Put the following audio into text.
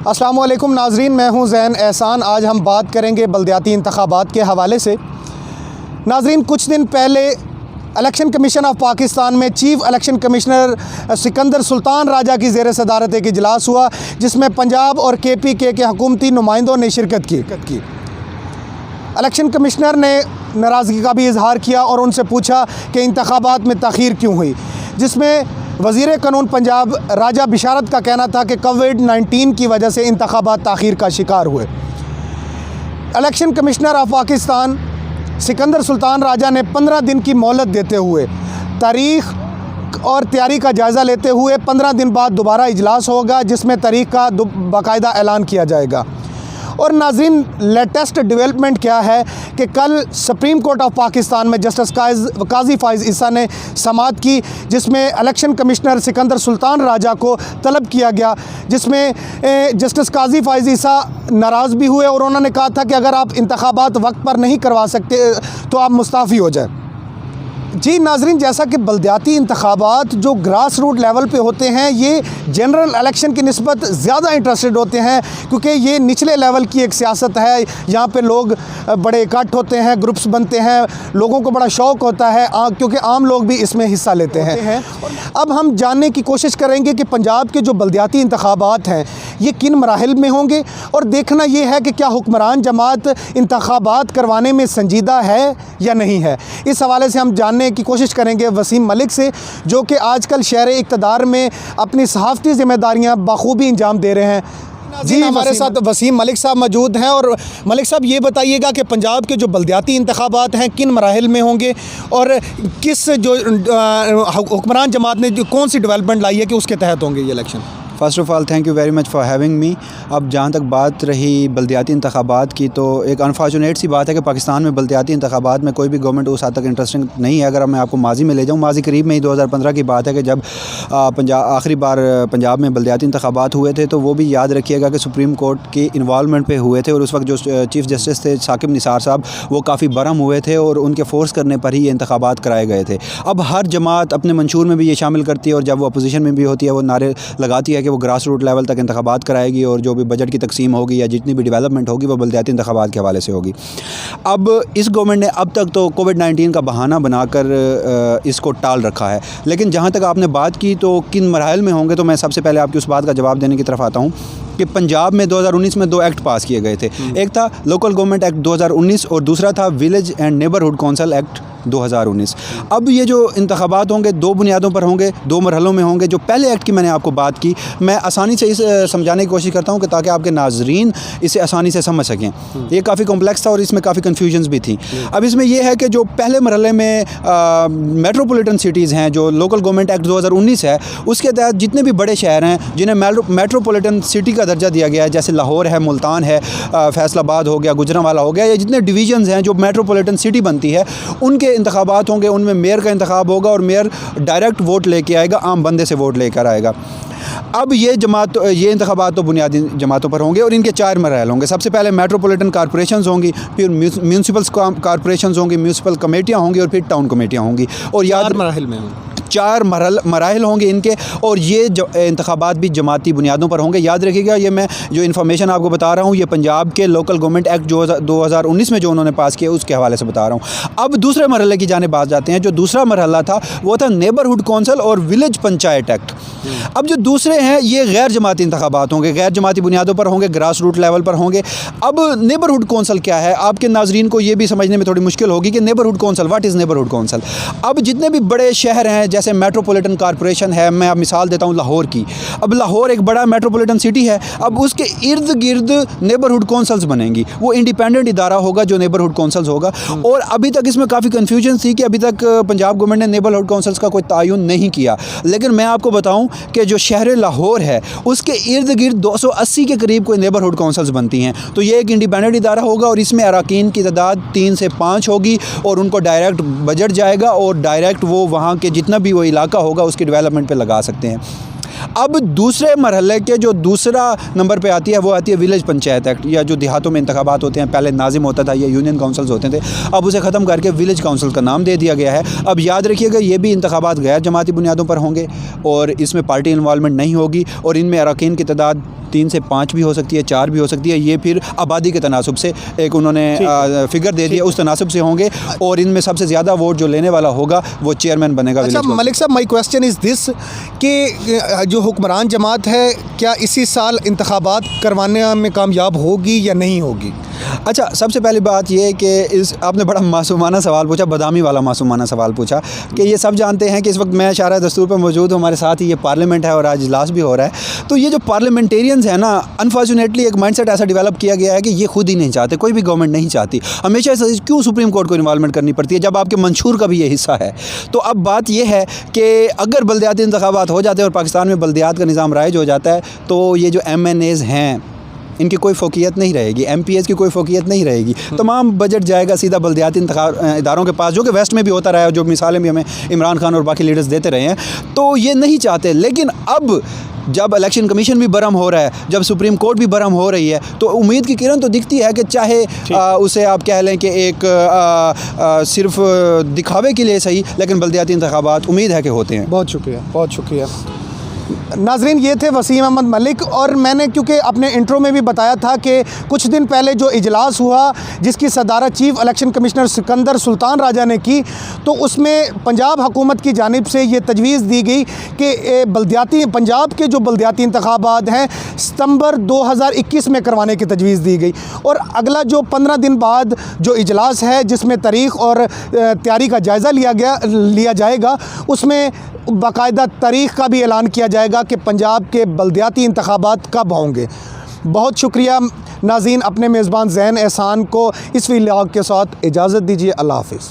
अस्सलामु अलैकुम नाज़रीन, मैं हूं ज़ैन एहसान। आज हम बात करेंगे बल्दियाती इंतखाबात के हवाले से। नाज़रीन, कुछ दिन पहले इलेक्शन कमीशन ऑफ पाकिस्तान में chief election commissioner Sikandar Sultan राजा की ज़ेर सदारत एक इजलास हुआ, जिसमें पंजाब और KPK के हुकूमती नुमाइंदों ने शिरकत की। इलेक्शन कमिश्नर ने नाराज़गी का भी इजहार किया और उनसे पूछा कि इंतखाबात में ताख़ीर क्यों हुई, जिसमें वज़ीर क़ानून पंजाब राजा बिशारत का कहना था कि कोविड-19 की वजह से इंतखाबात ताख़ीर का शिकार हुए। Election commissioner of Pakistan Sikandar Sultan Raja ने 15 दिन की मोहलत देते हुए तारीख़ और तैयारी का जायज़ा लेते हुए 15 दिन बाद दोबारा इजलास होगा, जिसमें तारीख़ का बाकायदा ऐलान किया जाएगा। और नाज़रीन, लेटेस्ट डेवलपमेंट क्या है कि कल सुप्रीम कोर्ट ऑफ पाकिस्तान में जस्टिस काजी फ़ाइज़ ईसा ने समाअत की, जिसमें इलेक्शन कमिश्नर सिकंदर सुल्तान राजा को तलब किया गया, जिसमें जस्टिस काजी फ़ाइज़ ईसा नाराज़ भी हुए और उन्होंने कहा था कि अगर आप इंतखाबात वक्त पर नहीं करवा सकते तो आप मुस्ताफ़ी हो जाए। जी नाज़रीन, जैसा कि बल्दियाती इंतखाबात जो ग्रास रूट लेवल पे होते हैं, ये जनरल इलेक्शन की निस्बत ज़्यादा इंटरेस्टेड होते हैं, क्योंकि ये निचले लेवल की एक सियासत है। यहाँ पे लोग बड़े इकट्ठ होते हैं, ग्रुप्स बनते हैं, लोगों को बड़ा शौक़ होता है, क्योंकि आम लोग भी इसमें हिस्सा लेते हैं। अब हम जानने की कोशिश करेंगे कि पंजाब के जो बल्दियाती इंतखाबात हैं ये किन मराहिल में होंगे, और देखना ये है कि क्या हुक्मरान जमात इंतखाबात करवाने में संजीदा है या नहीं है। इस हवाले से हम जानने की कोशिश करेंगे वसीम मलिक से, जो कि आजकल शहर इक़्तिदार में अपनी सहाफ़ती ज़िम्मेदारियाँ बखूबी अंजाम दे रहे हैं। जी, हमारे साथ वसीम मलिक साहब मौजूद हैं। और मलिक साहब, ये बताइएगा कि पंजाब के जो बल्दियाती इंतखाबात हैं किन मराहिल में होंगे और किस जो हुक्मरान जमात ने जो कौन सी डेवलपमेंट लाई है कि उसके तहत होंगे ये election. First of all thank you very much for having me. अब जहाँ तक बात रही बल्दियाती इंतखाबात की, तो एक अनफॉर्चुनेट सी बात है कि पाकिस्तान में बल्दियाती इंतखाबात में कोई भी गवर्नमेंट उस हद तक इंटरेस्टिंग नहीं है। अगर मैं आपको माजी में ले जाऊँ, माजी करीब में ही 2015 की बात है कि जब आखिरी बार पंजाब में बल्दियाती इंतखाबात हुए थे, तो वो भी याद रखिएगा कि सुप्रीम कोर्ट की इन्वॉल्वमेंट पे हुए थे, और उस वक्त जो चीफ़ जस्टिस थे साकिब निसार साहब, वो काफ़ी बरहम हुए थे और उनके फोर्स करने पर ही ये इंतखाबात कराए गए थे। अब हर जमात अपने मंशूर में भी ये शामिल करती है, और जब वो अपोजिशन में भी होती है वो नारे लगाती है कि वो ग्रास रूट लेवल तक इंतखाबात कराएगी, और जो भी बजट की तकसीम होगी या जितनी भी डेवलपमेंट होगी वो बल्दियाती इंतखाबात के हवाले से होगी। अब इस गवर्नमेंट ने अब तक तो कोविड-19 का बहाना बनाकर इसको टाल रखा है। लेकिन जहाँ तक आपने बात की तो किन मराहिल में होंगे, तो मैं सबसे पहले आपकी उस बात का जवाब देने की तरफ आता हूँ कि पंजाब में 2019 में 2 एक्ट पास किए गए थे। एक था लोकल गवर्नमेंट एक्ट 2019 और दूसरा था village and neighbourhood council act 2019। अब ये जो इंतखाबात होंगे 2 बुनियादों पर होंगे, 2 मरहलों में होंगे। जो पहले एक्ट की मैंने आपको बात की, मैं आसानी से इसे समझाने की कोशिश करता हूँ कि ताकि आपके नाजरीन इसे आसानी से समझ सकें। ये काफ़ी कॉम्प्लेक्स था और इसमें काफ़ी कन्फ्यूजन्स भी थी। अब इसमें यह है कि जो पहले मरहले में मेट्रोपॉलिटन सिटीज़ हैं, जो लोकल गवर्नमेंट एक्ट 2019 है, उसके तहत जितने भी बड़े शहर हैं जिन्हें मेट्रोपॉलिटन सिटी का दर्जा दिया गया है, जैसे लाहौर है, मुल्तान है, फैसलाबाद हो गया, गुजरांवाला हो गया, ये जितने डिवीजन्स हैं जो मेट्रोपॉलिटन सिटी बनती है, उनके इंतखाबात होंगे। उनमें मेयर का इंतखाब होगा और मेयर डायरेक्ट वोट लेके आएगा, आम बंदे से वोट लेकर आएगा। अब ये इंतखाबात तो बुनियादी जमातों पर होंगे और इनके 4 मरहल होंगे। सबसे पहले मेट्रोपॉलिटन कॉर्पोरेशंस होंगी, फिर म्यूनसिपल कॉर्पोरेशंस होंगी, म्यूनसिपल कमेटियाँ होंगी और फिर टाउन कमेटियाँ होंगी। और 4 मराहिल में 4 मराहिल होंगे इनके, और ये इंतखाबात भी जमाती बुनियादों पर होंगे। याद रखिएगा, ये मैं जो इन्फॉर्मेशन आपको बता रहा हूँ ये पंजाब के लोकल गवर्नमेंट एक्ट जो 2019 में जो उन्होंने पास किया उसके हवाले से बता रहा हूँ। अब दूसरे मरहले की जानिब बात जाते हैं। जो दूसरा मरहला था वो था नेबरहुड कौंसल और विलेज पंचायत एक्ट। अब जो दूसरे हैं ये गैर जमाती इंतखाबात होंगे, गैर जमाती बुनियादों पर होंगे, ग्रास रूट लेवल पर होंगे। अब नेबरहुड कौंसल क्या है, आपके नाजरीन को ये भी समझने में थोड़ी मुश्किल होगी कि neighbourhood council, what is neighbourhood council. अब जितने भी बड़े शहर हैं, जैसे मेट्रोपॉलिटन कॉर्पोरेशन है, मैं अब मिसाल देता हूँ लाहौर की। अब लाहौर एक बड़ा मेट्रोपॉलिटन सिटी है, अब उसके इर्द गिर्द नेबरहुड कौंसल्स बनेंगी। वो इंडिपेंडेंट इदारा होगा जो नेबरहुड कौंसल्स होगा। और अभी तक इसमें काफ़ी कन्फ्यूजन थी कि अभी तक पंजाब गवर्नमेंट ने नेबरहुड कौंसल्स का कोई तायुन नहीं किया। लेकिन मैं आपको बताऊँ कि जो शहर लाहौर है उसके इर्द गिर्द 280 के करीब कोई नेबरहुड कौंसल्स बनती हैं। तो ये एक इंडिपेंडेंट इदारा होगा और इसमें अरकान की तादाद 3 से 5 होगी, और उनको डायरेक्ट बजट जाएगा और डायरेक्ट वो वहाँ के जितना भी वो इलाका होगा उसकी डेवलपमेंट पे लगा सकते हैं। अब दूसरे मरहले के जो दूसरा नंबर पे आती है वो आती है विलेज पंचायत एक्ट, या जो देहातों में इंतखाबात होते हैं, पहले नाजिम होता था या यूनियन काउंसिल्स होते थे, अब उसे ख़त्म करके विलेज काउंसिल का नाम दे दिया गया है। अब याद रखिएगा ये भी इंतखाबात गैर जमाती बुनियादों पर होंगे और इसमें पार्टी इन्वॉल्वमेंट नहीं होगी और इनमें अरकान की तादाद 3 से 5 भी हो सकती है, 4 भी हो सकती है। ये फिर आबादी के तनासब से एक उन्होंने फिगर दे दिया, उस तनासब से होंगे और इनमें सबसे ज़्यादा वोट जो लेने वाला होगा वो चेयरमैन बनेगा। अच्छा मलिक साहब, माई क्वेश्चन इज़ दिस कि जो हुक्मरान जमात है क्या इसी साल इंतखाबात करवाने में कामयाब होगी या नहीं होगी? अच्छा, सबसे पहली बात ये कि इस आपने बड़ा मासूमाना सवाल पूछा, बदामी वाला मासूमाना सवाल पूछा कि ये सब जानते हैं कि इस वक्त मैं इशारा दस्तूर पर मौजूद हूँ, हमारे साथ ही ये पार्लियामेंट है और आज इजलास भी हो रहा है। तो ये जो पार्लियामेंटेरियंस है ना, अनफॉर्चुनेटली एक माइंडसेट ऐसा डेवलप किया गया है कि ये खुद ही नहीं चाहते, कोई भी गवर्नमेंट नहीं चाहती। हमेशा ऐसा क्यों सुप्रीम कोर्ट को इन्वॉल्वमेंट करनी पड़ती है जब आपके मंशूर का भी ये हिस्सा है। तो अब बात यह है कि अगर बल्दियाती इंतखाबात हो जाते हैं और पाकिस्तान में बल्दियात का निज़ाम राइज हो जाता है तो ये जो MNAs हैं इनकी कोई फोकियत नहीं रहेगी, MPAs की कोई फोकियत नहीं रहेगी। तमाम बजट जाएगा सीधा बल्दियाती इदारों के पास, जो कि वेस्ट में भी होता रहा है, जो मिसालें भी हमें इमरान खान और बाकी लीडर्स देते रहे हैं। तो ये नहीं चाहते, लेकिन अब जब इलेक्शन कमीशन भी बरम हो रहा है, जब सुप्रीम कोर्ट भी बरम हो रही है, तो उम्मीद की किरण तो दिखती है कि चाहे उसे आप कह लें कि एक सिर्फ दिखावे के लिए सही, लेकिन बल्दियाती इंतखाबात उम्मीद है कि होते हैं। बहुत शुक्रिया, बहुत शुक्रिया। नाजरीन, ये थे वसीम अहमद मलिक और मैंने क्योंकि अपने इंट्रो में भी बताया था कि कुछ दिन पहले जो इजलास हुआ जिसकी सदारत chief election commissioner Sikandar Sultan Raja ने की, तो उसमें पंजाब हुकूमत की जानिब से ये तजवीज़ दी गई कि बल्दियाती पंजाब के जो बल्दियाती इंतखाबात हैं सितंबर 2021 में करवाने की तजवीज़ दी गई और अगला जो 15 दिन बाद जो इजलास है जिसमें तारीख़ और तैयारी का जायज़ा लिया जाएगा, उसमें बाकायदा तारीख़ का भी ऐलान किया जाएगा कि पंजाब के बल्दियाती इंतखाबात कब होंगे। बहुत शुक्रिया नाज़रीन, अपने मेज़बान ज़ैन एहसान को इस व्लॉग के साथ इजाज़त दीजिए। अल्लाह हाफ़िज़।